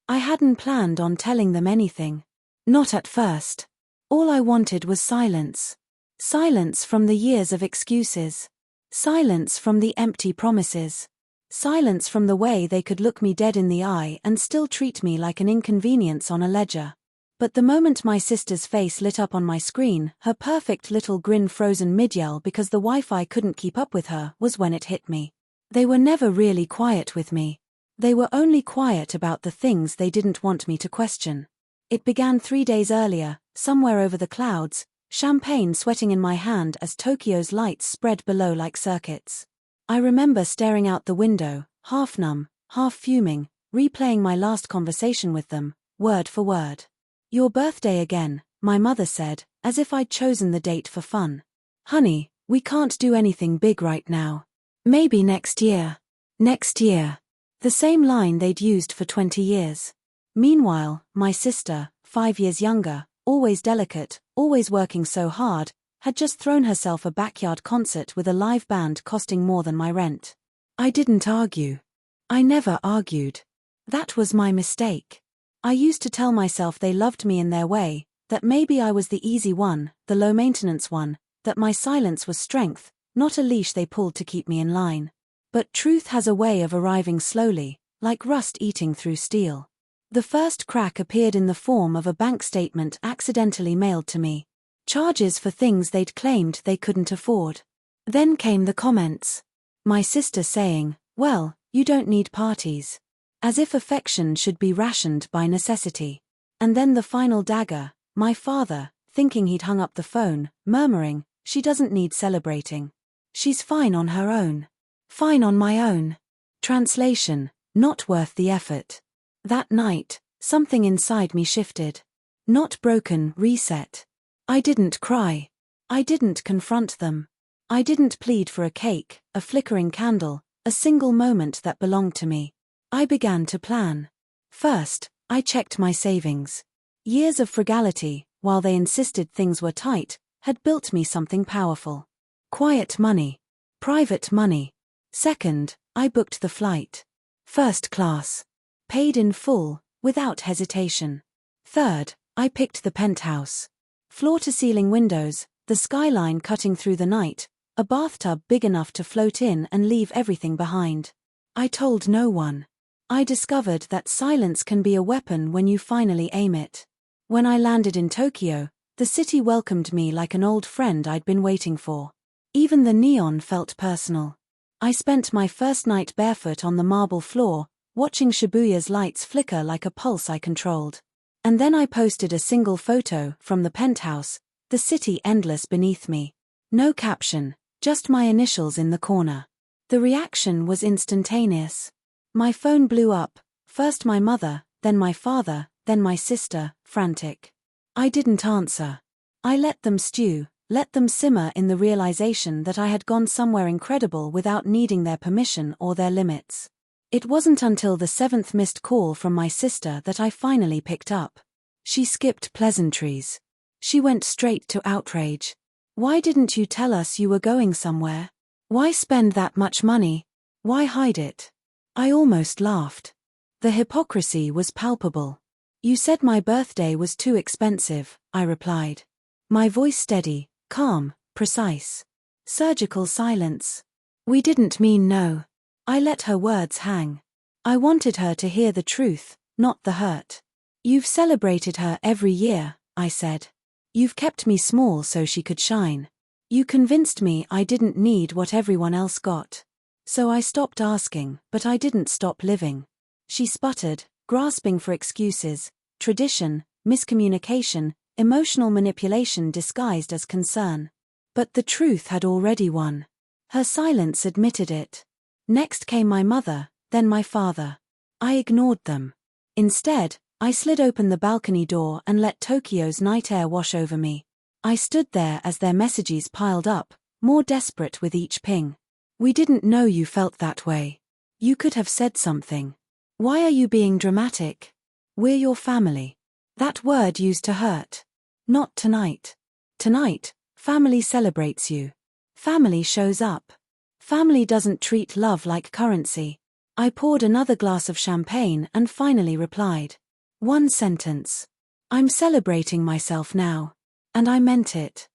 I hadn't planned on telling them anything. Not at first. All I wanted was silence. Silence from the years of excuses. Silence from the empty promises. Silence from the way they could look me dead in the eye and still treat me like an inconvenience on a ledger. But the moment my sister's face lit up on my screen, her perfect little grin frozen mid-yell because the Wi-Fi couldn't keep up with her, was when it hit me. They were never really quiet with me. They were only quiet about the things they didn't want me to question. It began 3 days earlier, somewhere over the clouds, champagne sweating in my hand as Tokyo's lights spread below like circuits. I remember staring out the window, half numb, half fuming, replaying my last conversation with them, word for word. "Your birthday again," my mother said, as if I'd chosen the date for fun. "Honey, we can't do anything big right now. Maybe next year." Next year. The same line they'd used for 20 years. Meanwhile, my sister, 5 years younger, always delicate, always working so hard, had just thrown herself a backyard concert with a live band costing more than my rent. I didn't argue. I never argued. That was my mistake. I used to tell myself they loved me in their way, that maybe I was the easy one, the low-maintenance one, that my silence was strength, not a leash they pulled to keep me in line. But truth has a way of arriving slowly, like rust eating through steel. The first crack appeared in the form of a bank statement accidentally mailed to me. Charges for things they'd claimed they couldn't afford. Then came the comments. My sister saying, "Well, you don't need parties." As if affection should be rationed by necessity. And then the final dagger, my father, thinking he'd hung up the phone, murmuring, "She doesn't need celebrating. She's fine on her own. Fine on my own." Translation, not worth the effort. That night, something inside me shifted. Not broken, reset. I didn't cry. I didn't confront them. I didn't plead for a cake, a flickering candle, a single moment that belonged to me. I began to plan. First, I checked my savings. Years of frugality, while they insisted things were tight, had built me something powerful. Quiet money. Private money. Second, I booked the flight. First class. Paid in full, without hesitation. Third, I picked the penthouse. Floor-to-ceiling windows, the skyline cutting through the night, a bathtub big enough to float in and leave everything behind. I told no one. I discovered that silence can be a weapon when you finally aim it. When I landed in Tokyo, the city welcomed me like an old friend I'd been waiting for. Even the neon felt personal. I spent my first night barefoot on the marble floor, watching Shibuya's lights flicker like a pulse I controlled. And then I posted a single photo from the penthouse, the city endless beneath me. No caption, just my initials in the corner. The reaction was instantaneous. My phone blew up, first my mother, then my father, then my sister, frantic. I didn't answer. I let them stew, let them simmer in the realization that I had gone somewhere incredible without needing their permission or their limits. It wasn't until the 7th missed call from my sister that I finally picked up. She skipped pleasantries. She went straight to outrage. "Why didn't you tell us you were going somewhere? Why spend that much money? Why hide it?" I almost laughed. The hypocrisy was palpable. "You said my birthday was too expensive," I replied. My voice steady, calm, precise. Surgical silence. "We didn't mean no." I let her words hang. I wanted her to hear the truth, not the hurt. "You've celebrated her every year," I said. "You've kept me small so she could shine. You convinced me I didn't need what everyone else got. So I stopped asking, but I didn't stop living." She sputtered, grasping for excuses, tradition, miscommunication, emotional manipulation disguised as concern. But the truth had already won. Her silence admitted it. Next came my mother, then my father. I ignored them. Instead, I slid open the balcony door and let Tokyo's night air wash over me. I stood there as their messages piled up, more desperate with each ping. "We didn't know you felt that way. You could have said something. Why are you being dramatic? We're your family." That word used to hurt. Not tonight. Tonight, family celebrates you. Family shows up. Family doesn't treat love like currency. I poured another glass of champagne and finally replied. One sentence. I'm celebrating myself now. And I meant it.